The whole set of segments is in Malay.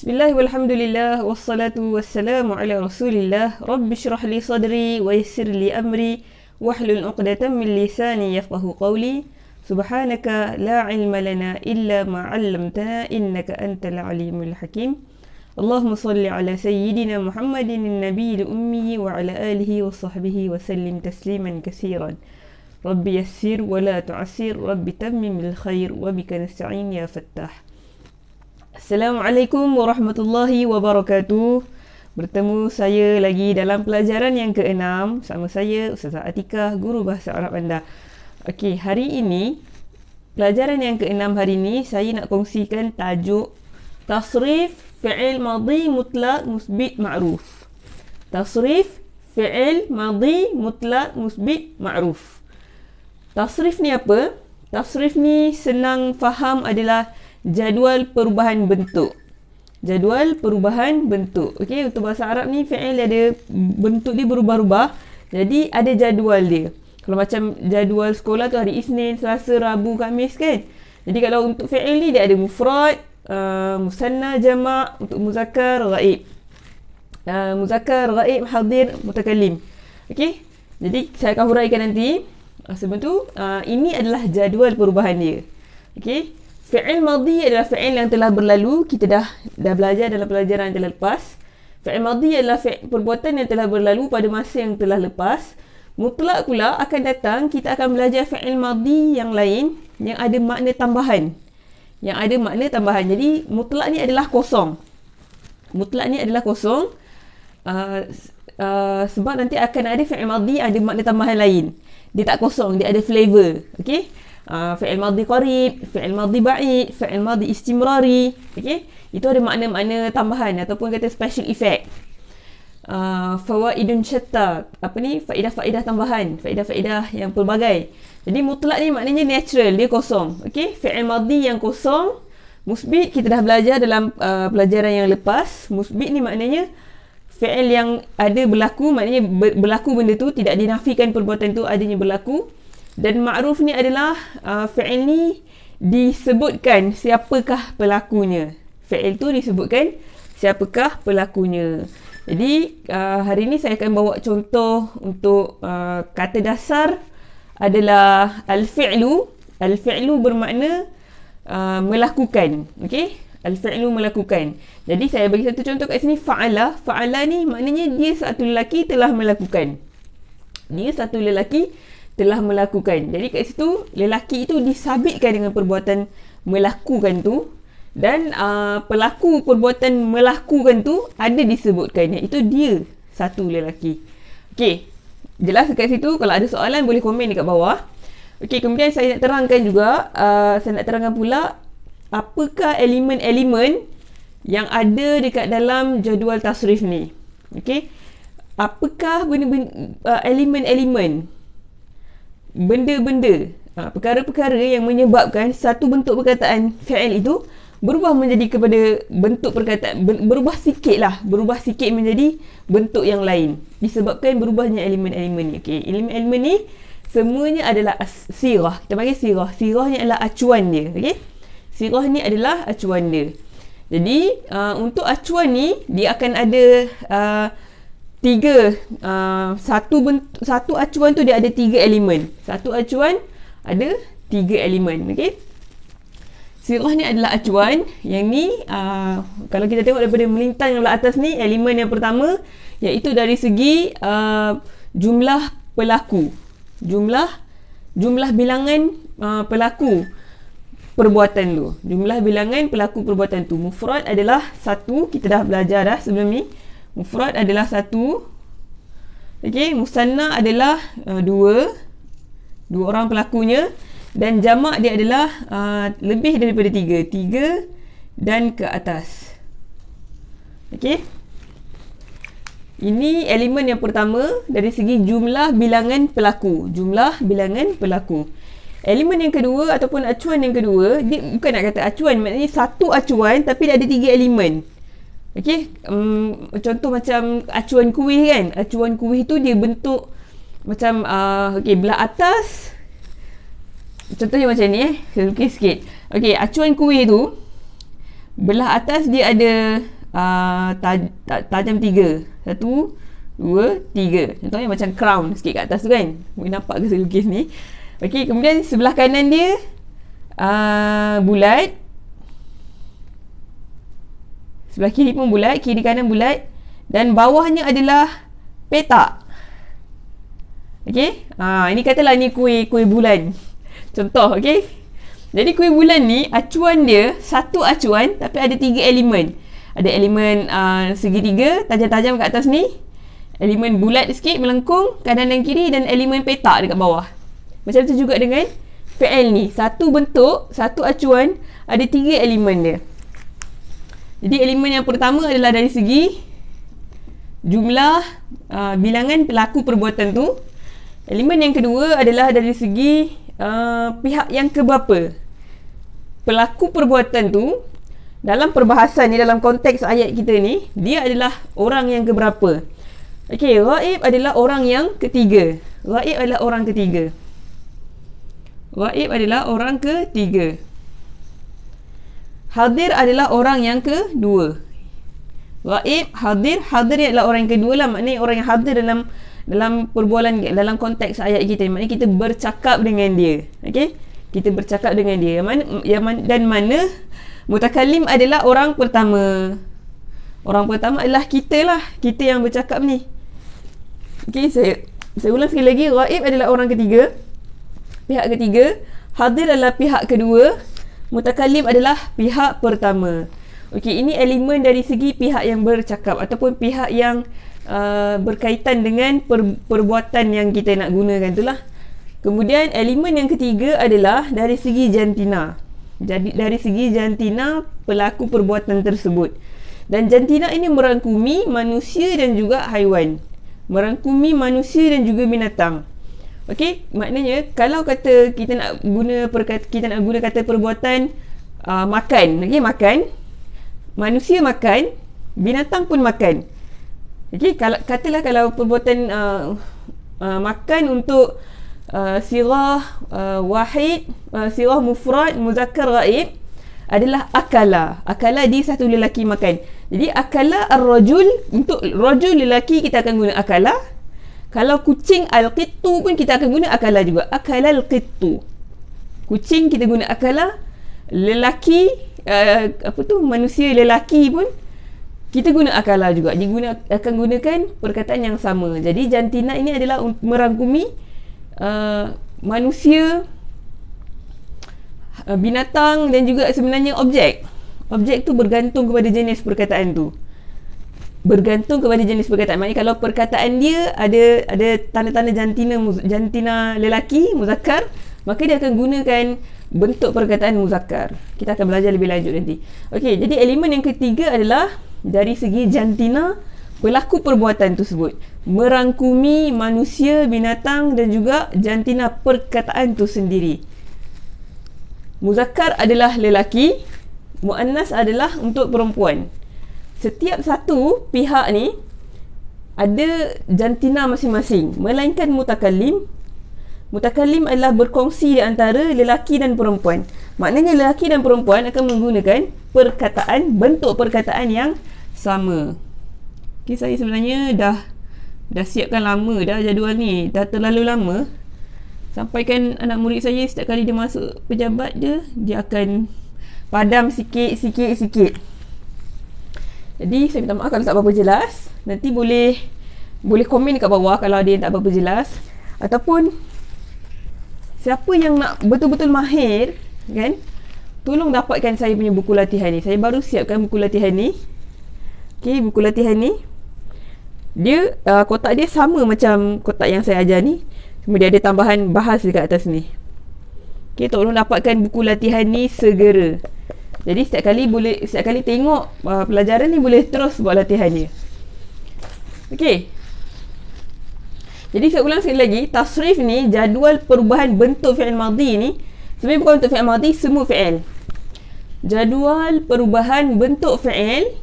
Bismillah walhamdulillah wassalatu wassalamu ala rasulillah. Rabbi syrah li sadri wa yassir li amri wahlul 'uqdatam min lisani yafqahu qawli. Subhanaka la ilma lana illa ma 'allamtana innaka antal alimul hakim. Allahumma salli ala sayyidina Muhammadin an-nabiyil ummi wa ala alihi wa sahbihi wa sallim tasliman katsiran. Rabbi yassir wa la tu'assir, Rabbi tammim bil khair wa bika nasta'in ya Fattah. Assalamualaikum warahmatullahi wabarakatuh. Bertemu saya lagi dalam pelajaran yang ke-6 sama saya Ustazah Atikah, guru bahasa Arab anda. Okey, hari ini pelajaran yang ke-6 hari ini saya nak kongsikan tajuk tasrif fi'il madhi mutlaq musbit ma'ruf. Tasrif fi'il madhi mutlaq musbit ma'ruf. Tasrif ni apa? Tasrif ni senang faham adalah jadual perubahan bentuk. Jadual perubahan bentuk. Okey, untuk bahasa Arab ni fi'il ada bentuk dia berubah-ubah. Jadi ada jadual dia. Kalau macam jadual sekolah tu hari Isnin, Selasa, Rabu, Khamis kan. Jadi kalau untuk fi'il ni dia ada mufrad, musanna, jamak, untuk muzakkar, ghaib. Muzakkar, ghaib, hadir, mutakallim. Okey. Jadi saya akan huraikan nanti. Sebelum tu ini adalah jadual perubahan dia. Okey. Fi'il madhi adalah fi'il yang telah berlalu. Kita dah belajar dalam pelajaran yang telah lepas. Fi'il madhi adalah perbuatan yang telah berlalu pada masa yang telah lepas. Mutlak pula akan datang, kita akan belajar fi'il madhi yang lain yang ada makna tambahan. Yang ada makna tambahan. Jadi mutlak ni adalah kosong. Mutlak ni adalah kosong. Sebab nanti akan ada fi'il madhi ada makna tambahan lain. Dia tak kosong, dia ada flavor. Okey? Fi'il madhi qarib, fi'il madhi ba'id, fi'il madhi istimrari. Okey, itu ada makna-makna tambahan ataupun kata special effect. Fawaidun syatta, apa ni, faedah-faedah tambahan, faedah-faedah yang pelbagai. Jadi mutlak ni maknanya natural, dia kosong. Okey, fi'il madhi yang kosong. Musbit kita dah belajar dalam pelajaran yang lepas. Musbit ni maknanya fi'il yang ada berlaku, maknanya berlaku benda tu, tidak dinafikan perbuatan tu adanya berlaku. Dan ma'ruf ni adalah fi'il ni disebutkan siapakah pelakunya. Fi'il tu disebutkan siapakah pelakunya. Jadi hari ni saya akan bawa contoh untuk kata dasar adalah al-fi'lu. Al-fi'lu bermakna melakukan. Okey? Al-fi'lu melakukan. Jadi saya bagi satu contoh kat sini, fa'ala. Fa'ala ni maknanya dia satu lelaki telah melakukan. Dia satu lelaki telah melakukan. Jadi kat situ lelaki itu disabitkan dengan perbuatan melakukan tu, dan pelaku perbuatan melakukan tu ada disebutkan, iaitu dia satu lelaki. Okey, jelas kat situ. Kalau ada soalan boleh komen dekat bawah. Okey, kemudian saya nak terangkan juga, saya nak terangkan pula apakah elemen-elemen yang ada dekat dalam jadual tasrif ni. Okey, apakah elemen-elemen, benda-benda, perkara-perkara yang menyebabkan satu bentuk perkataan fi'il itu berubah menjadi kepada bentuk perkataan, berubah sikit menjadi bentuk yang lain disebabkan berubahnya elemen-elemen ni. Okey, elemen-elemen ni semuanya adalah sirah. Kita panggil sirah. Sirah ni adalah acuan dia. Okey, sirah ni adalah acuan dia. Jadi untuk acuan ni dia akan ada tiga, satu acuan tu dia ada tiga elemen. Satu acuan ada tiga elemen. Okey, sirah ni adalah acuan. Yang ni kalau kita tengok daripada melintang yang belah atas ni, elemen yang pertama iaitu dari segi jumlah pelaku, jumlah bilangan pelaku perbuatan tu. Jumlah bilangan pelaku perbuatan tu. Mufrad adalah satu, kita dah belajar dah sebelum ni. Mufrad adalah satu. Okey, musanna adalah dua orang pelakunya, dan jamak dia adalah lebih daripada tiga dan ke atas. Okey, ini elemen yang pertama dari segi jumlah bilangan pelaku. Elemen yang kedua ataupun acuan yang kedua, dia bukan nak kata acuan, maknanya satu acuan tapi dia ada tiga elemen. Okey, contoh macam acuan kuih kan. Acuan kuih tu dia bentuk macam okey, belah atas contohnya macam ni saya lukis sikit. Okey, acuan kuih tu Belah atas dia ada tajam 3. 1, 2, 3. Contohnya macam crown sikit kat atas tu kan. Boleh nampak ke saya lukis ni? Okey, kemudian sebelah kanan dia bulat. Sebelah kiri pun bulat, kiri kanan bulat. Dan bawahnya adalah petak. Okey? Ini katalah ni kuih bulan. Contoh, okey? Jadi kuih bulan ni, acuan dia, satu acuan tapi ada 3 elemen. Ada elemen segitiga, tajam-tajam kat atas ni. Elemen bulat sikit, melengkung, kanan dan kiri, dan elemen petak dekat bawah. Macam tu juga dengan fi'il ni. Satu bentuk, satu acuan, ada 3 elemen dia. Jadi elemen yang pertama adalah dari segi jumlah bilangan pelaku perbuatan tu. Elemen yang kedua adalah dari segi pihak yang keberapa. Pelaku perbuatan tu dalam perbahasan ni, dalam konteks ayat kita ni, dia adalah orang yang keberapa. Okey, ghaib adalah orang yang ketiga. Ghaib adalah orang ketiga. Ghaib adalah orang ketiga. Hadir adalah orang yang kedua. Ghaib, hadir adalah orang yang kedua lah. Maknanya orang yang hadir dalam perbualan, dalam konteks ayat kita. Maknanya kita bercakap dengan dia. Okey? Kita bercakap dengan dia. Dan mana mutakallim adalah orang pertama. Orang pertama adalah kita lah. Kita yang bercakap ni. Okey, saya ulang sekali lagi. Ghaib adalah orang ketiga. Pihak ketiga. Hadir adalah pihak kedua. Mutakallim adalah pihak pertama. Okey, ini elemen dari segi pihak yang bercakap ataupun pihak yang berkaitan dengan perbuatan yang kita nak gunakan itulah. Kemudian elemen yang ketiga adalah dari segi jantina. Jadi dari segi jantina pelaku perbuatan tersebut. Dan jantina ini merangkumi manusia dan juga haiwan. Merangkumi manusia dan juga binatang. Okey, maknanya kalau kata kita nak guna kata perbuatan makan, okey, makan. Manusia makan, binatang pun makan. Okey, kalau perbuatan makan untuk sirah wahid, sirah mufrad, muzakkar ghaib adalah akala. Akala dia satu lelaki makan. Jadi akala ar-rajul, untuk rajul lelaki kita akan guna akala. Kalau kucing al-qittu pun kita akan guna akala juga. Akala al-qittu. Kucing kita guna akala. Lelaki manusia lelaki pun kita guna akala juga. Akan gunakan perkataan yang sama. Jadi jantina ini adalah merangkumi manusia, binatang dan juga sebenarnya objek. Objek tu bergantung kepada jenis perkataan tu. Bergantung kepada jenis perkataan. Maksudnya kalau perkataan dia ada tanda-tanda jantina lelaki, muzakkar, maka dia akan gunakan bentuk perkataan muzakkar. Kita akan belajar lebih lanjut nanti. Okey, jadi elemen yang ketiga adalah dari segi jantina pelaku perbuatan tersebut. Merangkumi manusia, binatang dan juga jantina perkataan tu sendiri. Muzakkar adalah lelaki, muannas adalah untuk perempuan. Setiap satu pihak ni ada jantina masing-masing, melainkan mutakallim. Mutakallim adalah berkongsi di antara lelaki dan perempuan. Maknanya lelaki dan perempuan akan menggunakan bentuk perkataan yang sama. Okay, saya sebenarnya dah siapkan lama dah jadual ni. Dah terlalu lama. Sampaikan anak murid saya setiap kali dia masuk pejabat dia akan padam sikit. Jadi saya minta maaf kalau tak berapa jelas. Nanti boleh komen dekat bawah kalau ada yang tak berapa jelas. Ataupun siapa yang nak betul-betul mahir, kan, tolong dapatkan saya punya buku latihan ni. Saya baru siapkan buku latihan ni. Okey, buku latihan ni dia kotak dia sama macam kotak yang saya ajar ni. Kemudian ada tambahan bahas dekat atas ni. Okey, tolong dapatkan buku latihan ni segera. Jadi setiap kali tengok pelajaran ni boleh terus buat latihan dia. Okey. Jadi saya ulang sekali lagi, tasrif ni jadual perubahan bentuk fi'il madhi ni sebenarnya bukan untuk fi'il madhi, semua fi'il. Jadual perubahan bentuk fi'il.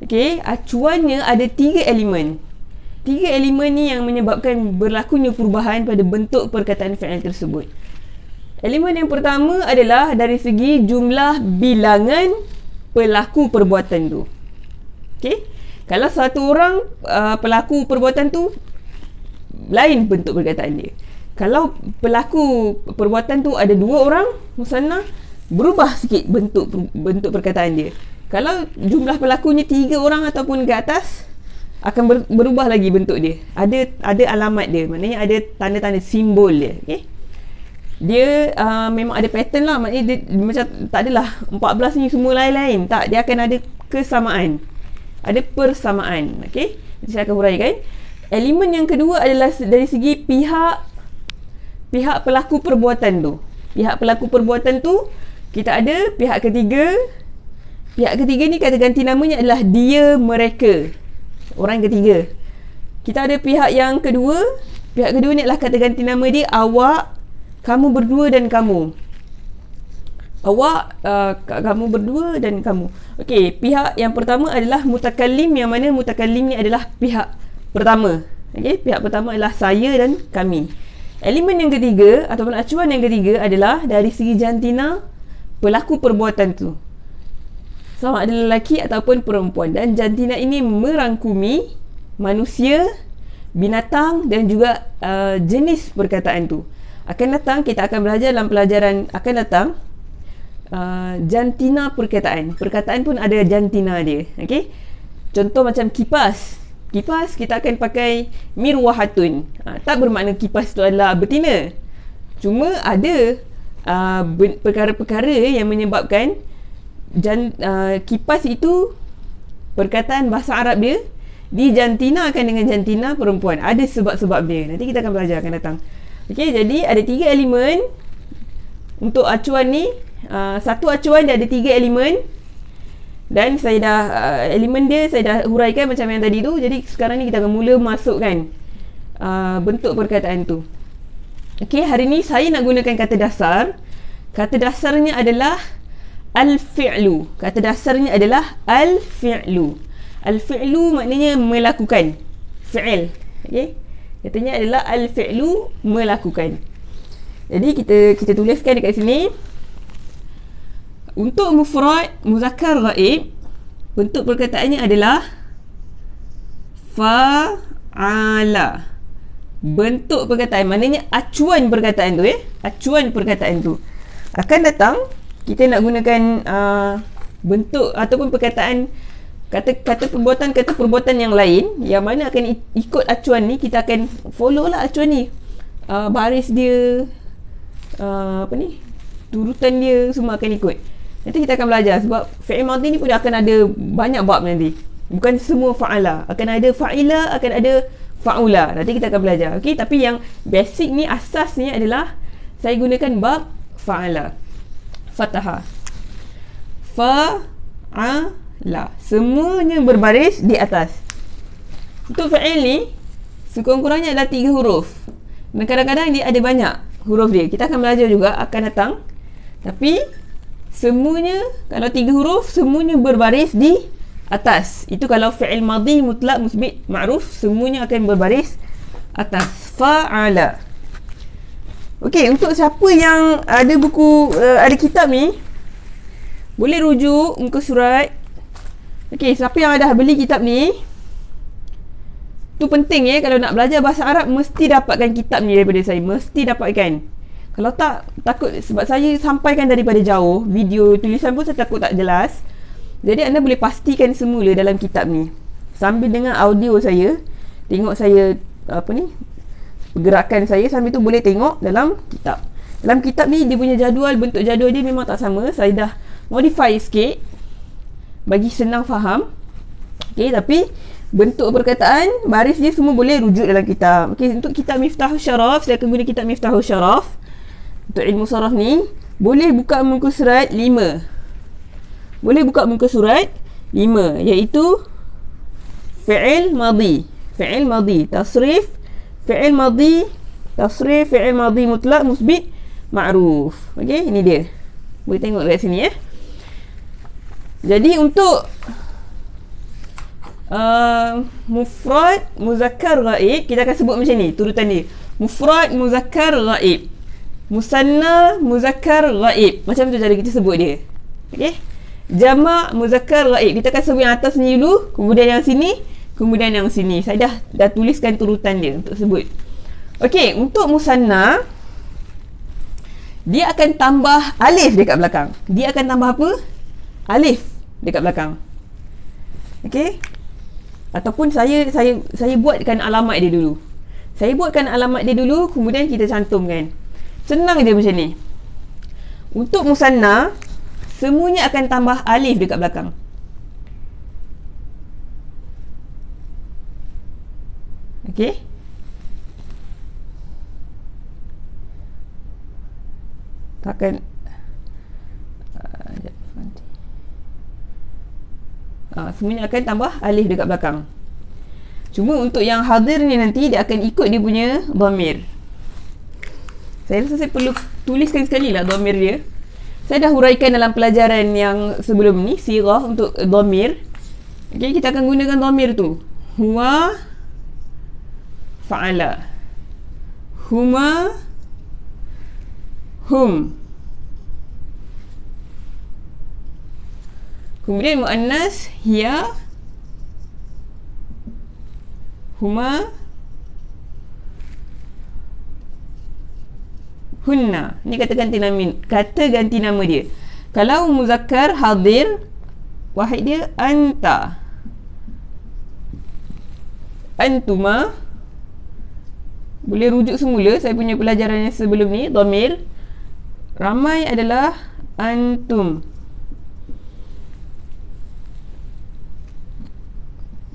Okey, acuannya ada 3 elemen. 3 elemen ni yang menyebabkan berlakunya perubahan pada bentuk perkataan fi'il tersebut. Elemen yang pertama adalah dari segi jumlah bilangan pelaku perbuatan tu. Okey, kalau satu orang pelaku perbuatan tu, lain bentuk perkataan dia. Kalau pelaku perbuatan tu ada 2 orang, musanna, berubah sikit bentuk perkataan dia. Kalau jumlah pelakunya 3 orang ataupun ke atas, akan berubah lagi bentuk dia. Ada alamat dia, maknanya ada tanda-tanda simbol dia. Okey, dia memang ada pattern lah, maknanya dia macam tak adalah 14 ni semua lain-lain, tak, dia akan ada kesamaan, ada persamaan. Okey, saya akan huraikan. Elemen yang kedua adalah dari segi pihak pelaku perbuatan tu. Pihak pelaku perbuatan tu, kita ada pihak ketiga. Pihak ketiga ni kata ganti namanya adalah dia, mereka, orang ketiga. Kita ada pihak yang kedua. Pihak kedua ni adalah kata ganti nama dia awak, kamu berdua dan kamu. Awak, kamu berdua dan kamu. Okey, pihak yang pertama adalah mutakallim, yang mana mutakallim ni adalah pihak pertama. Okey, pihak pertama adalah saya dan kami. Elemen yang ketiga ataupun acuan yang ketiga adalah dari segi jantina pelaku perbuatan tu, sama ada lelaki ataupun perempuan. Dan jantina ini merangkumi manusia, binatang dan juga jenis perkataan tu. Akan datang, kita akan belajar dalam pelajaran akan datang jantina perkataan. Perkataan pun ada jantina dia. Okey, contoh macam kipas. Kipas kita akan pakai mirwahatun. Tak bermakna kipas tu adalah betina. Cuma ada perkara-perkara yang menyebabkan kipas itu, perkataan bahasa Arab dia dijantinakan dengan jantina perempuan. Ada sebab-sebab dia. Nanti kita akan belajar akan datang. Okey, jadi ada 3 elemen untuk acuan ni. Satu acuan dia ada 3 elemen. Dan saya dah elemen dia saya dah huraikan macam yang tadi tu. Jadi sekarang ni kita akan mula masukkan bentuk perkataan tu. Okey, hari ni saya nak gunakan kata dasar. Kata dasarnya adalah al-fi'lu. Kata dasarnya adalah al-fi'lu. Al-fi'lu maknanya melakukan. Fi'il. Okey, katanya adalah al-fi'lu, melakukan. Jadi kita tuliskan dekat sini. Untuk mufrad muzakkar ghaib, bentuk perkataannya adalah fa'ala. Bentuk perkataan, maknanya acuan perkataan tu, acuan perkataan tu. Akan datang kita nak gunakan bentuk ataupun perkataan kata perbuatan yang lain, yang mana akan ikut acuan ni. Kita akan follow lah acuan ni, baris dia, turutan dia semua akan ikut. Nanti kita akan belajar, sebab fi'il madhi ni pun akan ada banyak bab nanti. Bukan semua fa'ala, akan ada fa'ila, akan ada fa'ula. Nanti kita akan belajar. Okey, tapi yang basic ni, asasnya adalah saya gunakan bab fa'ala. Fataha, fa'ala, semuanya berbaris di atas. Untuk fa'il ni sekurang-kurangnya adalah 3 huruf. Dan kadang-kadang dia ada banyak huruf dia. Kita akan belajar juga akan datang. Tapi semuanya, kalau 3 huruf, semuanya berbaris di atas. Itu kalau fi'il madhi mutlak musbit ma'ruf, semuanya akan berbaris atas. Fa'ala. Okey, untuk siapa yang ada buku, ada kitab ni, boleh rujuk muka surat. Okey, siapa yang dah beli kitab ni, tu penting kalau nak belajar bahasa Arab, mesti dapatkan kitab ni daripada saya. Mesti dapatkan. Kalau tak, takut, sebab saya sampaikan daripada jauh, video tulisan pun saya takut tak jelas. Jadi anda boleh pastikan semula dalam kitab ni, sambil dengar audio saya, tengok saya pergerakan saya, sambil tu boleh tengok dalam kitab. Dalam kitab ni dia punya jadual, bentuk jadual dia memang tak sama. Saya dah modify sikit bagi senang faham. Okey, tapi bentuk perkataan, baris dia semua boleh rujuk dalam kitab. Okey, untuk kitab Miftahus Syaraf, saya akan guna kitab Miftahus Syaraf. Untuk ilmu saraf ni, boleh buka muka surat 5. Boleh buka muka surat 5, iaitu fi'il madhi. Fi'il madhi, tasrif, fi'il madhi, tasrif, fi'il madhi mutlak, musbit, ma'ruf. Okey, ini dia. Boleh tengok kat sini Jadi untuk mufrad muzakkar ghaib, kita akan sebut macam ni turutan dia. Mufrad muzakkar ghaib, musanna muzakkar ghaib. Macam tu cara kita sebut dia. Okey. jamak muzakkar ghaib. Kita akan sebut yang atas ni dulu, kemudian yang sini, kemudian yang sini. Saya dah tuliskan turutan dia untuk sebut. Okey, untuk musanna dia akan tambah alif dekat belakang. Dia akan tambah apa? Alif dekat belakang. Okey? Ataupun saya buatkan alamat dia dulu. Saya buatkan alamat dia dulu, kemudian kita cantumkan. Senang je macam ni. Untuk musanna, semuanya akan tambah alif dekat belakang. Okey? Takkan semuanya akan tambah alif dekat belakang. Cuma untuk yang hadir ni nanti dia akan ikut dia punya dhamir. Saya rasa saya perlu tuliskan sekali lah dhamir dia. Saya dah huraikan dalam pelajaran yang sebelum ni, sirah untuk dhamir. Okay, kita akan gunakan dhamir tu. Huwa fa'ala, huma, hum. Kemudian muannas hiya, huma, hunna. Ni kata ganti nama dia. Kalau muzakkar hadir, wahid dia anta, antuma. Boleh rujuk semula saya punya pelajaran yang sebelum ni, dhamir. Ramai adalah antum.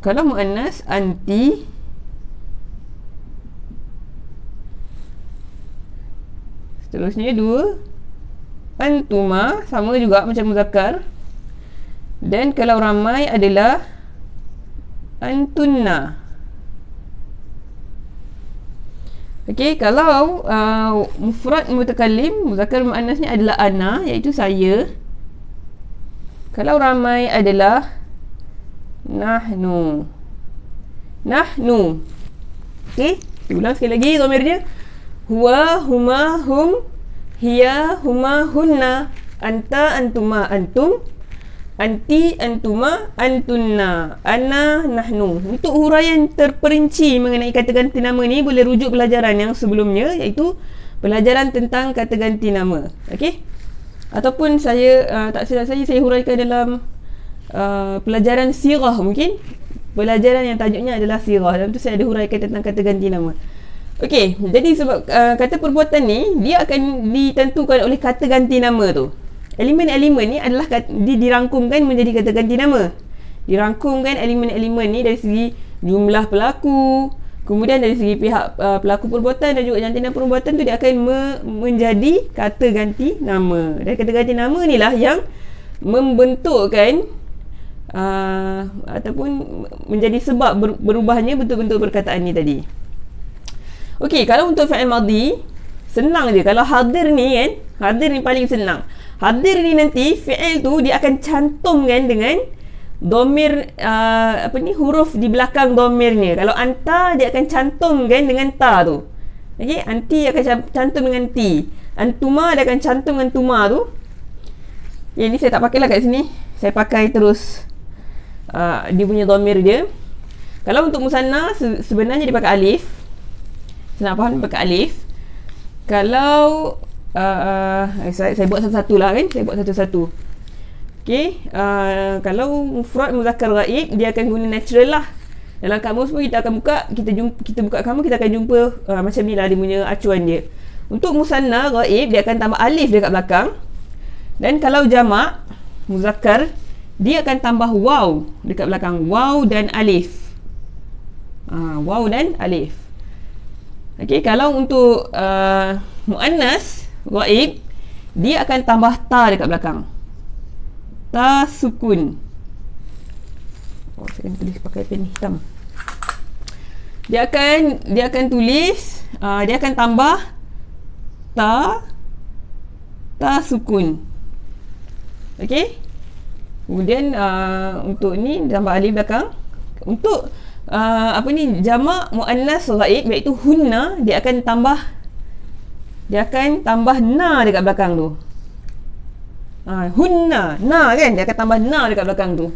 Kalau muannas anti, seterusnya dua, antuma, sama juga macam muzakkar. Dan kalau ramai adalah antunna. Okey, kalau mufrad mutakallim, muzakkar muannasnya adalah ana, iaitu saya. Kalau ramai adalah nahnu. Nahnu. Okey, ulang sekali lagi dhamir dia. Huwa, huma, hum, hiya, huma, hunna, anta, antuma, antum, anti, antuma, antunna, ana, nahnu. Untuk huraian terperinci mengenai kata ganti nama ni, boleh rujuk pelajaran yang sebelumnya, iaitu pelajaran tentang kata ganti nama. Okey? Ataupun saya tak silap saya huraikan dalam pelajaran sirah mungkin. Pelajaran yang tajuknya adalah sirah. Dalam tu saya ada huraikan tentang kata ganti nama. Okey, jadi sebab kata perbuatan ni dia akan ditentukan oleh kata ganti nama tu. Elemen-elemen ni adalah dirangkumkan menjadi kata ganti nama. Dirangkumkan elemen-elemen ni dari segi jumlah pelaku, kemudian dari segi pihak pelaku perbuatan dan juga jantina perbuatan tu dia akan menjadi kata ganti nama. Dan kata ganti nama ni lah yang membentukkan ataupun menjadi sebab berubahnya bentuk-bentuk perkataan ni tadi. Okey, kalau untuk fi'il madhi senang je. Kalau hadir ni kan, hadir ni paling senang. Hadir ni nanti fi'il tu dia akan cantumkan dengan dhamir huruf di belakang dhamirnya. Kalau anta dia akan cantumkan dengan ta tu. Okey, anti akan cantum dengan ti. Antuma dia akan cantum dengan tuma tu. Yang ni saya tak pakailah kat sini. Saya pakai terus dia punya dhamir dia. Kalau untuk musanna sebenarnya dia pakai alif. Senang faham dia pakai alif. Kalau saya buat satu-satu lah kan. Saya buat satu-satu. Okey, kalau mufrad muzakkar ghaib dia akan guna natural lah. Dalam kamus pun kita akan buka, kita buka kamus, kita akan jumpa macam ni lah dia punya acuan dia. Untuk musanna ghaib dia akan tambah alif dekat belakang. Dan kalau jamak muzakkar dia akan tambah waw dekat belakang, waw dan alif. Waw dan alif. Okey, kalau untuk muannas ghaib dia akan tambah ta dekat belakang. Ta sukun. Saya akan tulis pakai pen hitam. Dia akan tulis dia akan tambah ta sukun. Okey. Kemudian untuk ni tambah alif belakang. Untuk jamak muannas ghaib iaitu hunna dia akan tambah na dekat belakang tu. Hunna, na kan, dia akan tambah na dekat belakang tu.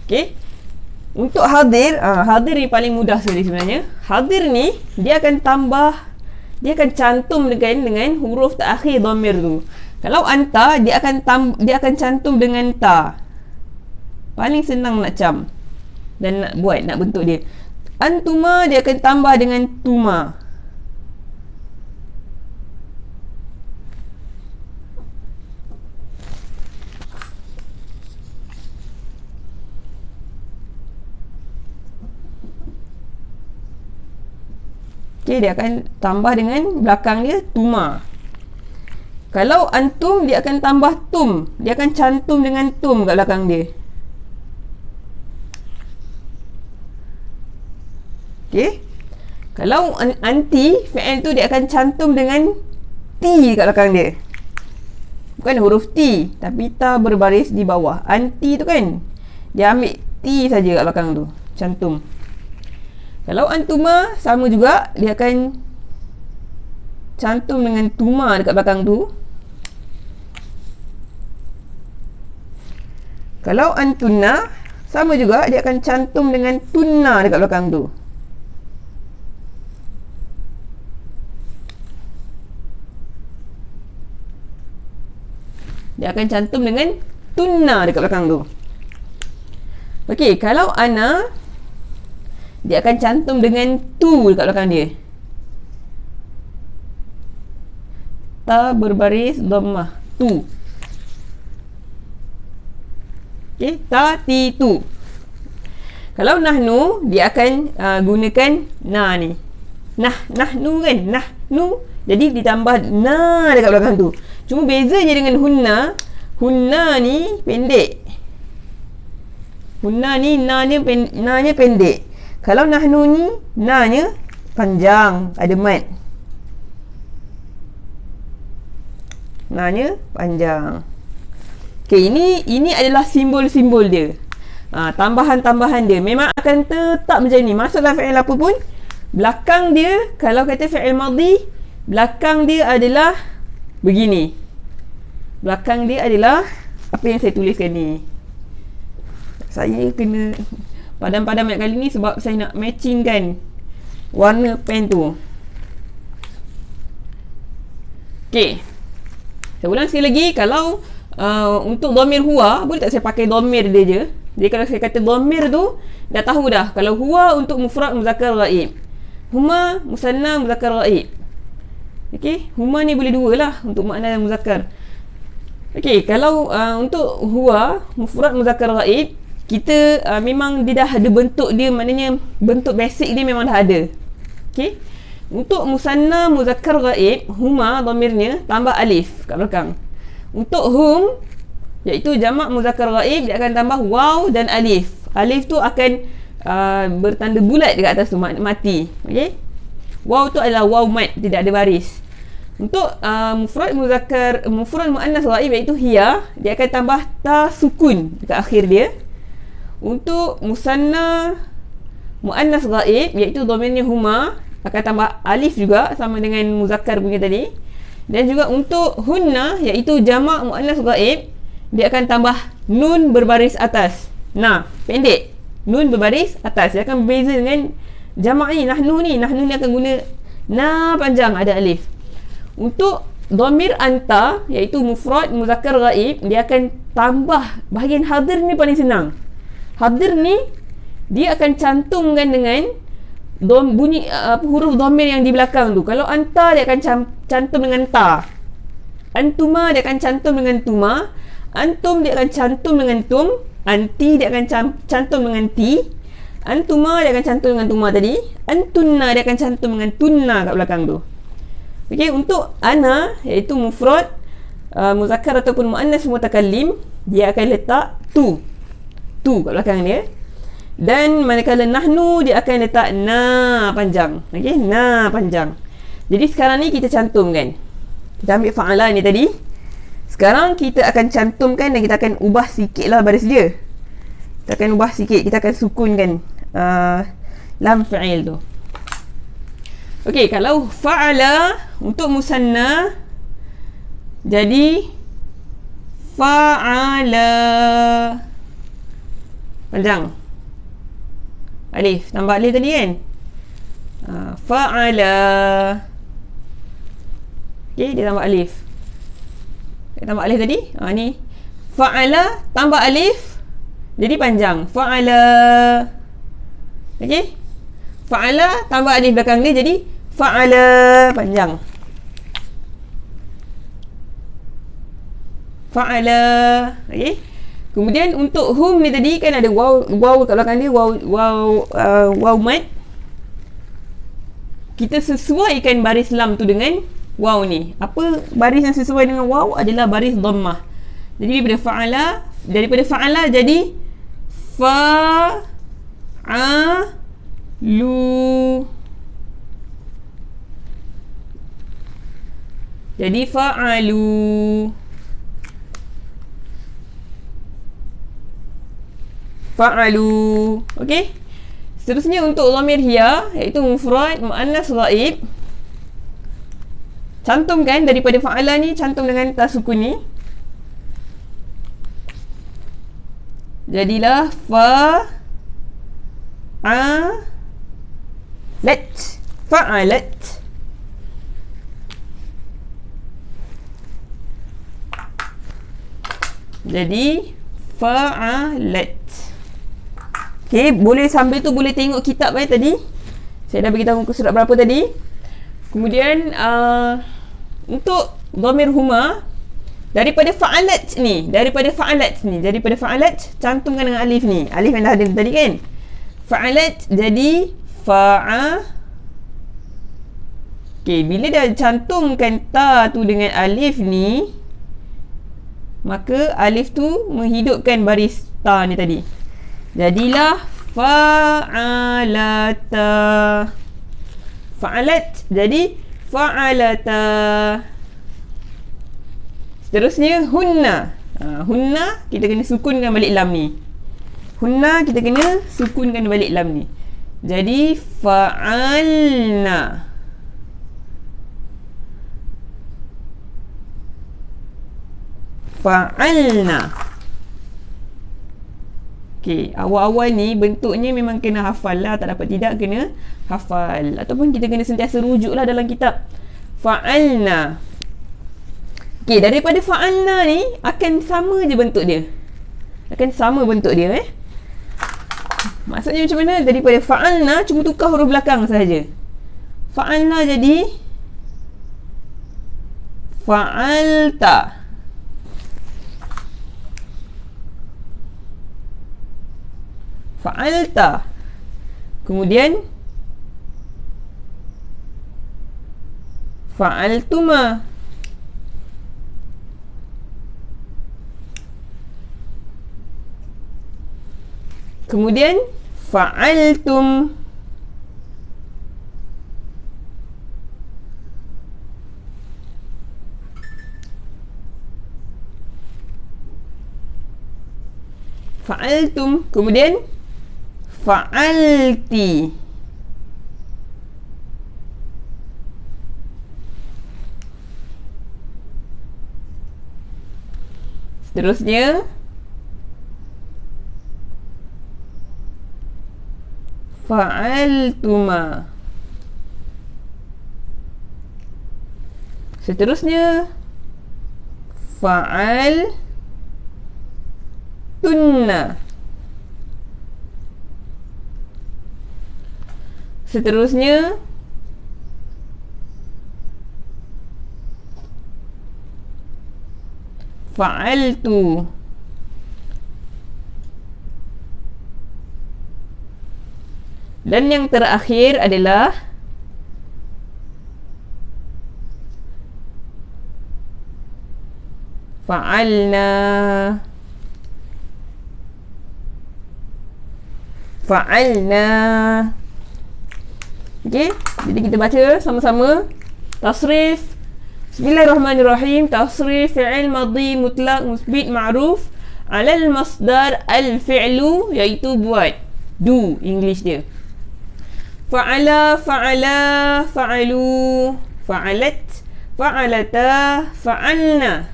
Okey. Untuk hadir, hadir ni paling mudah sekali sebenarnya. Hadir ni dia akan cantum dengan huruf terakhir dhamir tu. Kalau anta, dia akan cantum dengan ta. Paling senang nak cam dan nak bentuk dia. Antuma dia akan tambah dengan tuma. Okay, dia akan tambah dengan belakang dia tuma. Kalau antum, dia akan tambah tum. Dia akan cantum dengan tum kat belakang dia. Okay. Kalau anti, fi'il tu dia akan cantum dengan T kat belakang dia. Bukan huruf T, tapi ta berbaris di bawah. Anti tu kan, dia ambil T saja kat belakang tu, cantum. Kalau antuma, sama juga, dia akan cantum dengan tuma dekat belakang tu. Kalau antunna, sama juga, dia akan cantum dengan tunna dekat belakang tu. Dia akan cantum dengan tunna dekat belakang tu. Okey, kalau ana, dia akan cantum dengan tu dekat belakang dia. Ta berbaris dhammah, tu. Okey, ta, ti, tu. Kalau nahnu, dia akan gunakan na ni. Nahnu kan, nahnu. Jadi ditambah na dekat belakang tu. Cuma beza je dengan hunna. Hunna ni pendek. Hunna ni na-nya pendek. Kalau nahnu ni, na-nya panjang, ada mat. Na-nya panjang. Okey, ini adalah simbol-simbol dia. Tambahan-tambahan dia memang akan tetap macam ni. Masuklah fi'il apa pun, belakang dia, kalau kata fi'il madhi, belakang dia adalah begini. Belakang dia adalah apa yang saya tuliskan ni. Saya kena padam-padam banyak kali ni sebab saya nak matching kan warna pen tu. Okey, saya ulang sekali lagi. Kalau untuk dhamir huwa, boleh tak saya pakai dhamir dia je. Jadi kalau saya kata dhamir tu, dah tahu dah. Kalau huwa untuk mufrad muzakkar ghaib, huma musanna muzakkar ghaib. Okey, huma ni boleh dua lah untuk makna muzakkar. Okey, kalau untuk huwa mufrad muzakkar ghaib, kita memang dia dah ada bentuk dia, maknanya bentuk basic dia memang dah ada. Okey. Untuk musanna muzakkar ghaib, huma dhamirnya tambah alif kat belakang. Untuk hum, iaitu jamak muzakkar ghaib, dia akan tambah waw dan alif. Alif tu akan bertanda bulat dekat atas tu, mati. Okey. Waw tu adalah waw mat, tidak ada baris. Untuk mufrad muannas ghaib, iaitu hiya, dia akan tambah ta sukun dekat akhir dia. Untuk musanna muannas ghaib, iaitu dhamirnya huma, akan tambah alif juga sama dengan muzakkar punya tadi. Dan juga untuk hunna, iaitu jamak muannas ghaib, dia akan tambah nun berbaris atas. Nah, pendek. Nun berbaris atas. Dia akan berbeza dengan jamak ni, nahnu ni. Nahnu ni akan guna na panjang, ada alif. Untuk dhamir anta, iaitu mufrad muzakkar ghaib, dia akan tambah bahagian hadir ni paling senang. Hadir ni dia akan cantumkan dengan bunyi huruf dhamir yang di belakang tu. Kalau anta, dia akan cantum dengan ta. Antuma, dia akan cantum dengan tuma. Antum, dia akan cantum dengan tum. Anti, dia akan cantum dengan ti. Antuma, dia akan cantum dengan tuma tadi. Antunna, dia akan cantum dengan tunna kat belakang tu. Okey, untuk ana, iaitu mufrad muzakkar ataupun muannas mutakallim, dia akan letak tu kat belakang dia. Dan manakala nahnu, dia akan letak na panjang. Okey, na panjang. Jadi sekarang ni kita cantumkan. Kita ambil fa'ala ni tadi. Sekarang kita akan cantumkan dan kita akan ubah sikit lah baris dia. Kita akan ubah sikit. Kita akan sukunkan lam fi'il tu. Okey, kalau fa'ala untuk musanna jadi fa'ala. Panjang. Alif, tambah alif tadi kan? Fa'ala. Okey, dia tambah alif. Dia tambah alif tadi. Ni fa'ala tambah alif jadi panjang. Fa'ala. Okey? Fa'ala tambah alif belakang dia jadi fa'ala, panjang. Fa'ala. Okey? Kemudian untuk hum ni tadi kan ada waw kat belakang dia, waw mat. Kita sesuaikan baris lam tu dengan waw ni. Apa baris yang sesuai dengan waw adalah baris dhammah. Jadi daripada fa'ala jadi fa'alu. Jadi fa'alu. Fa'alu. Okey? Seterusnya untuk dhamir hiya iaitu mufrad muannas ghaib. Cantumkan daripada fa'ala ni, cantum dengan tasukun ni. Jadilah fa'alat. Jadi fa'alat. Okey, boleh sambil tu boleh tengok kitab tadi. Saya dah beritahu muka surat berapa tadi. Kemudian untuk dhamir huma daripada fa'alat ni, daripada fa'alat cantumkan dengan alif ni. Alif yang dah ada tadi kan? Fa'alat jadi Okey, bila dah cantumkan ta tu dengan alif ni, maka alif tu menghidupkan baris ta ni tadi. Jadilah fa'alata. Fa'alat jadi fa'alata. Seterusnya hunna. Hunna kita kena sukunkan balik lam ni. Hunna kita kena sukunkan balik lam ni. Jadi fa'alna. Fa'alna. Okey, awal-awal ni bentuknya memang kena hafal lah, tak dapat tidak kena hafal. Ataupun kita kena sentiasa rujuk lah dalam kitab. Fa'alna. Okey, daripada fa'alna ni akan sama je bentuk dia. Maksudnya macam mana? Daripada fa'alna cuma tukar huruf belakang sahaja. Fa'alna jadi fa'alta. Fa'alta. Kemudian fa'altuma. Kemudian fa'altum. Fa'altum. Kemudian fa'alti. Seterusnya fa'altuma. Seterusnya fa'altunna. Seterusnya fa'altu. Dan yang terakhir adalah fa'alna. Fa'alna. Okey, jadi kita baca sama-sama. Tasrif. Bismillahirrahmanirrahim. Tasrif fi'il madhi mutlaq musbit ma'ruf alal masdar al-fi'lu, iaitu buat. Do English dia. Fa'ala, fa'ala, fa'alu, fa'alat, fa'alata, fa'alna.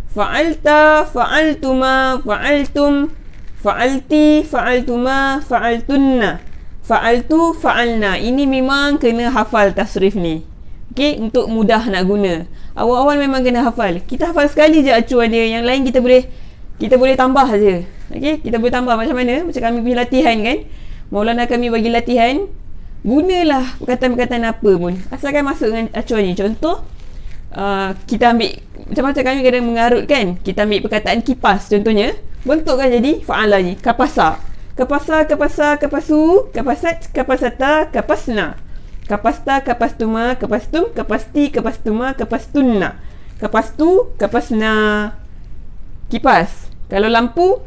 Fa'alta, fa'altuma, fa'altum, fa'alti, fa'altuma, fa'altunna. Fa'altu, fa'alna. Ini memang kena hafal tasrif ni. Okey, untuk mudah nak guna. Awal-awal memang kena hafal. Kita hafal sekali je acuan dia. Yang lain kita boleh tambah saja. Okey, kita boleh tambah macam mana? Macam kami pergi latihan kan. Maulana kami bagi latihan. Gunalah perkataan-perkataan apa pun. Asalkan masuk dengan acuan ni. Contoh, kita ambil macam-macam kami kadang mengarut kan. Kita ambil perkataan kipas contohnya. Bentukkan jadi fa'ala ni. Kapasa. Kapasa, kapasa, kapasu, kapasat, kapasata, kapasna. Kapasta, kapastuma, kapastum, kapasti, kapastuma, kapastunna. Kapastu, kapasna. Kipas. Kalau lampu,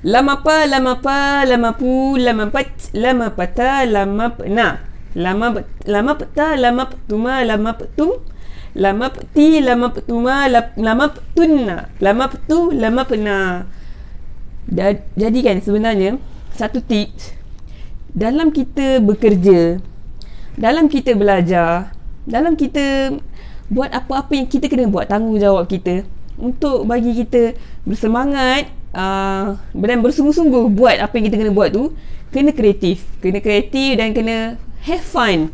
lamapa, lamapa, lamapu, lamapat, lamapata, lamapna. Lamapta, lamaptuma, lamaptum, lamapti, lamaptuma, lamaptunna. Lamaptu, lamapna. Jadi kan sebenarnya satu tips dalam kita bekerja, dalam kita belajar, dalam kita buat apa-apa yang kita kena buat, tanggungjawab kita untuk bagi kita bersemangat dan bersungguh-sungguh buat apa yang kita kena buat tu, kena kreatif dan kena have fun,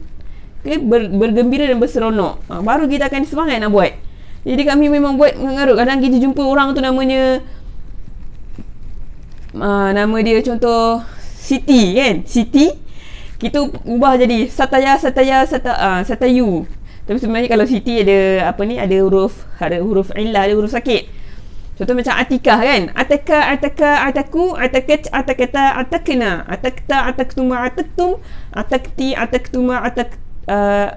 okay? Bergembira dan berseronok, baru kita akan semangat nak buat. Jadi kami memang buat mengarut. Kadang kita jumpa orang tu namanya nama dia contoh Siti kan, Siti kita ubah jadi Satayu. Tapi sebenarnya kalau Siti ada ada huruf illah, ada huruf sakit. Contoh macam Atikah kan, Ataka, Ataku, Atakat, Atakata, Atakna, Atakta, Ataktuma, Ataktum, Atakti, Ataktuma,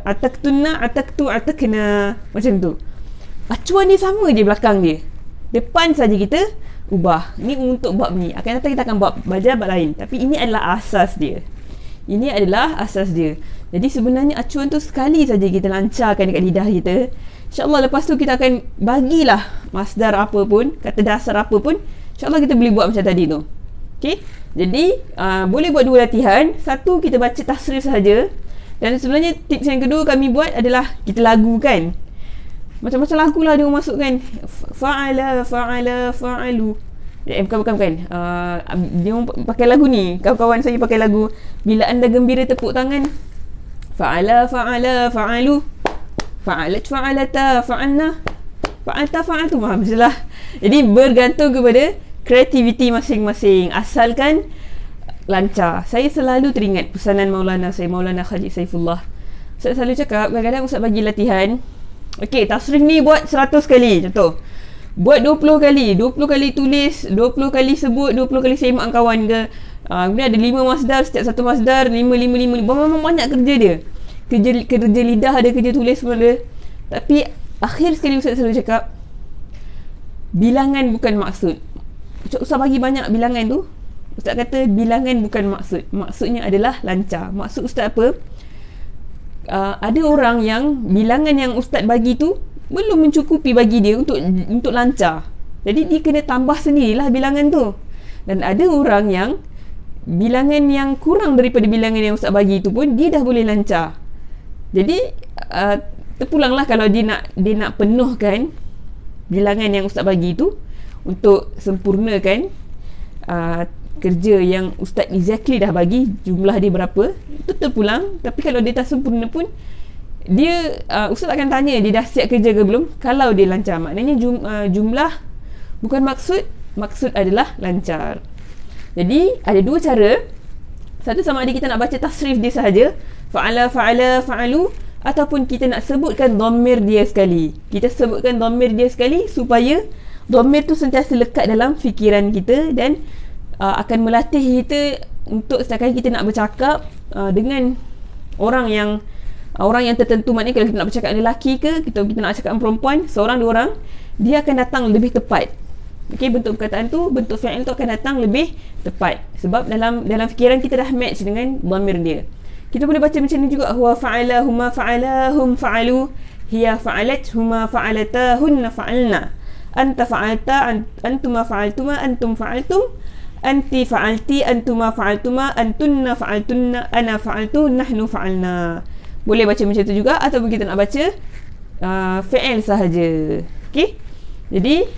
Ataktunna, Ataktu, Atakna. Macam tu. Acuan dia sama je belakang dia. Depan saja kita ubah. Ni untuk bab ni. Akan datang kita akan belajar bab lain. Tapi ini adalah asas dia. Jadi sebenarnya acuan tu sekali saja kita lancarkan dekat lidah kita. InsyaAllah lepas tu kita akan bagilah masdar apa pun, kata dasar apa pun. InsyaAllah kita boleh buat macam tadi tu. Okay. Jadi boleh buat dua latihan. Satu, kita baca tasrif sahaja. Dan sebenarnya tips yang kedua kami buat adalah kita lagukan. Macam-macam lagu lah dia masukkan. Fa'ala, fa'ala, fa'alu. Bukan. Dia pakai lagu ni. Kawan-kawan saya pakai lagu bila anda gembira tepuk tangan. Fa'ala, fa'ala, fa'alu. Fa'alat, fa'alata, fa'alna. Fa'alta, fa'altu. Macamlah. Jadi bergantung kepada kreativiti masing-masing. Asalkan lancar. Saya selalu teringat pesanan Maulana saya, Maulana Khalid Saifullah. Saya selalu cakap, kadang-kadang Ustaz bagi latihan. Okey, tasrif ni buat 100 kali contoh. Buat 20 kali tulis, 20 kali sebut, 20 kali semak kawan ke. Kemudian ada 5 masdar, setiap satu masdar 5. Memang banyak kerja dia. Kerja lidah ada, kerja tulis semua ada. Tapi akhir sekali Ustaz selalu cakap, bilangan bukan maksud. Ustaz bagi banyak bilangan tu. Ustaz kata bilangan bukan maksud. Maksudnya adalah lancar. Maksud Ustaz apa? Ada orang yang bilangan yang Ustaz bagi tu belum mencukupi bagi dia untuk lancar. Jadi dia kena tambah sendirilah bilangan tu. Dan ada orang yang bilangan yang kurang daripada bilangan yang Ustaz bagi tu pun dia dah boleh lancar. Jadi terpulanglah kalau dia nak penuhkan bilangan yang Ustaz bagi tu untuk sempurnakan kerja yang Ustaz exactly dah bagi, jumlah dia berapa, itu terpulang. Tapi kalau dia tak sempurna pun, dia Ustaz akan tanya dia dah siap kerja ke belum. Kalau dia lancar, maknanya jumlah bukan maksud adalah lancar. Jadi ada dua cara. Satu, sama ada kita nak baca tasrif dia sahaja, fa'ala, fa'ala, fa'alu, ataupun kita nak sebutkan dhamir dia sekali. Kita sebutkan dhamir dia sekali supaya dhamir tu sentiasa lekat dalam fikiran kita dan akan melatih kita untuk setiap kali kita nak bercakap dengan orang yang tertentu. Maknanya kalau kita nak bercakap dengan lelaki ke, kita nak cakap dengan perempuan, seorang dua orang, dia akan datang lebih tepat. Okey, bentuk perkataan tu, bentuk fi'il tu akan datang lebih tepat sebab dalam fikiran kita dah match dengan dhamir dia. Kita boleh baca macam ni juga, huwa fa'ala, huma fa'ala, hum fa'alu, hiya fa'alat, huma fa'alata, hunna fa'alna, anta fa'alta, antuma fa'altuma, antum fa'altum, anti fa'alti, antuma fa'altuma, antunna fa'altunna, ana fa'altu, nahnu fa'alna. Boleh baca macam tu juga, ataupun kita nak baca fi'il sahaja. Okey. Jadi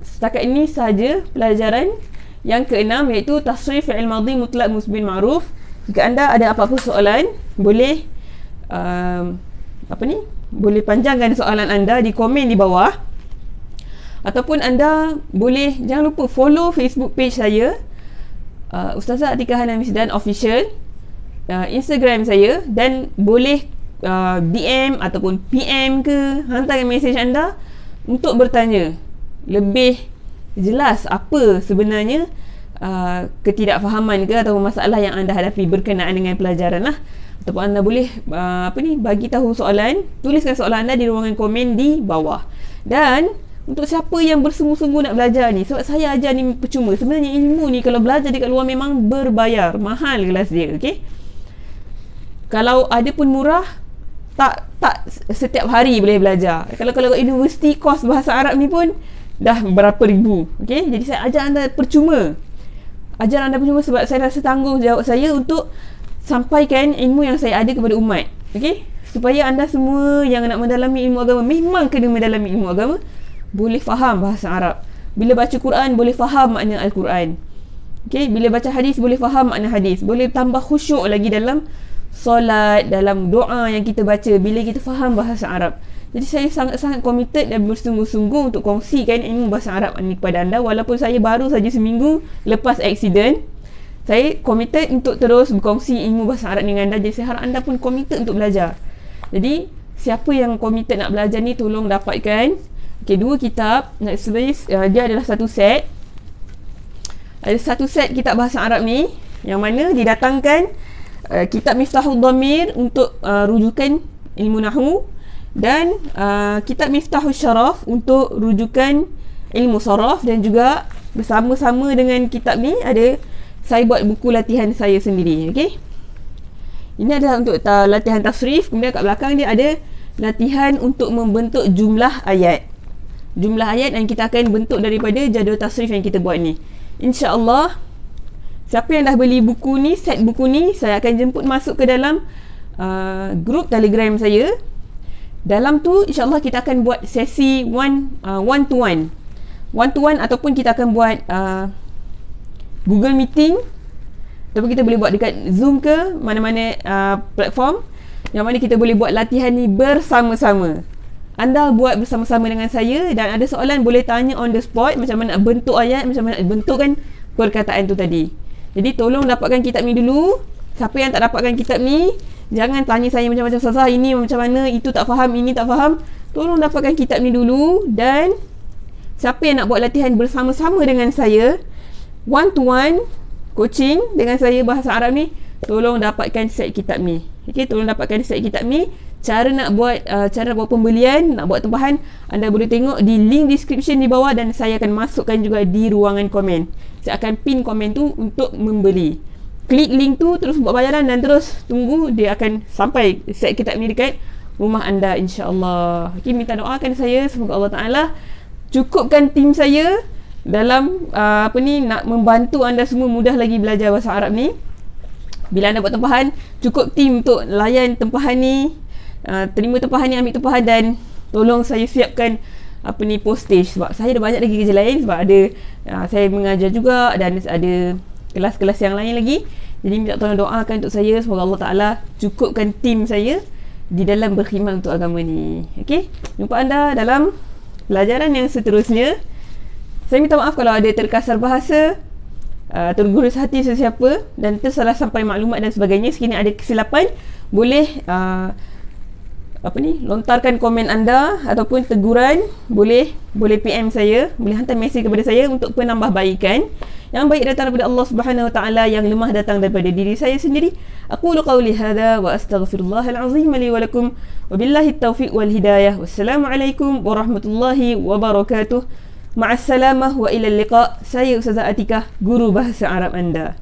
setakat ini sahaja pelajaran yang ke-6, iaitu tasrif fi'il madhi mutlaq musbil ma'ruf. Jika anda ada apa-apa soalan, boleh boleh panjangkan soalan anda di komen di bawah, ataupun anda boleh, jangan lupa follow Facebook page saya, Ustazah Atikah Hana Misdan Official, Instagram saya, dan boleh DM ataupun PM ke, hantarkan mesej anda untuk bertanya lebih jelas apa sebenarnya ketidakfahaman ke atau masalah yang anda hadapi berkenaan dengan pelajaran lah. Ataupun anda boleh bagi tahu soalan, tuliskan soalan anda di ruangan komen di bawah. Dan untuk siapa yang bersungguh-sungguh nak belajar ni, sebab saya ajar ni percuma, sebenarnya ilmu ni kalau belajar dekat luar memang berbayar, mahal kelas dia. Okey, kalau ada pun murah, tak setiap hari boleh belajar. Kalau universiti kos bahasa Arab ni pun dah berapa ribu. Okey, jadi saya ajar anda percuma. Ajar anda percuma sebab saya rasa tanggungjawab saya untuk sampaikan ilmu yang saya ada kepada umat. Okey, supaya anda semua yang nak mendalami ilmu agama, memang kena mendalami ilmu agama, boleh faham bahasa Arab. Bila baca Quran, boleh faham makna Al-Quran. Okey, bila baca hadis, boleh faham makna hadis. Boleh tambah khusyuk lagi dalam solat, dalam doa yang kita baca bila kita faham bahasa Arab. Jadi saya sangat-sangat committed dan bersungguh-sungguh untuk kongsikan ilmu bahasa Arab ni kepada anda. Walaupun saya baru saja seminggu lepas accident, saya committed untuk terus berkongsi ilmu bahasa Arab dengan anda. Jadi saya harap anda pun committed untuk belajar. Jadi siapa yang committed nak belajar ni, tolong dapatkan dua kitab. Sebenarnya dia adalah satu set. Ada satu set kitab bahasa Arab ni, yang mana didatangkan kitab Miftahul Dhamir untuk rujukan ilmu nahwu, dan kitab Miftahul Syaraf untuk rujukan ilmu saraf. Dan juga bersama-sama dengan kitab ni ada, saya buat buku latihan saya sendiri. Okey, ini adalah untuk latihan tasrif. Kemudian kat belakang dia ada latihan untuk membentuk jumlah ayat. Jumlah ayat yang kita akan bentuk daripada jadual tasrif yang kita buat ni. InsyaAllah, siapa yang dah beli buku ni, set buku ni, saya akan jemput masuk ke dalam grup Telegram saya. Dalam tu insyaAllah kita akan buat sesi one to one, ataupun kita akan buat Google Meeting, ataupun kita boleh buat dekat Zoom ke mana-mana platform, yang mana kita boleh buat latihan ni bersama-sama. Anda buat bersama-sama dengan saya, dan ada soalan boleh tanya on the spot, macam mana nak bentuk ayat, macam mana nak bentukkan perkataan tu tadi. Jadi tolong dapatkan kitab ni dulu. Siapa yang tak dapatkan kitab ni, jangan tanya saya macam-macam, Ustazah ini macam mana, itu tak faham, ini tak faham. Tolong dapatkan kitab ni dulu. Dan siapa yang nak buat latihan bersama-sama dengan saya, one to one coaching dengan saya bahasa Arab ni, tolong dapatkan set kitab ni. Okey, tolong dapatkan set kitab ni. Cara nak buat pembelian, nak buat tempahan, anda boleh tengok di link description di bawah, dan saya akan masukkan juga di ruangan komen. Saya akan pin komen tu untuk membeli. Klik link tu, terus buat bayaran, dan terus tunggu dia akan sampai set kitab ni dekat rumah anda, insya-Allah. Okey, minta doakan saya, semoga Allah Taala cukupkan tim saya dalam nak membantu anda semua mudah lagi belajar bahasa Arab ni. Bila anda buat tempahan, cukup tim untuk layan tempahan ni. Terima tempahan ni, ambil tempahan, dan tolong saya siapkan postage, sebab saya ada banyak lagi kerja lain, sebab ada saya mengajar juga, dan ada kelas-kelas yang lain lagi. Jadi minta tolong doakan untuk saya, semoga Allah Ta'ala cukupkan tim saya di dalam berkhidmat untuk agama ni. Okey, jumpa anda dalam pelajaran yang seterusnya. Saya minta maaf kalau ada terkasar bahasa, tergurus hati sesiapa, dan tersalah sampai maklumat dan sebagainya. Sekiranya ada kesilapan, boleh lontarkan komen anda, ataupun teguran, boleh PM saya, boleh hantar mesej kepada saya untuk penambahbaikan. Yang baik datang daripada Allah Subhanahu Wa Taala, yang lemah datang daripada diri saya sendiri. Aqulu qawli hadza wa astaghfirullahal azim li wa lakum, wa billahi taufiq wal hidayah. Wassalamualaikum warahmatullahi wabarakatuh. Ma'assalamah wa ilal liqa. Saya Ustazah Atikah, guru bahasa Arab anda.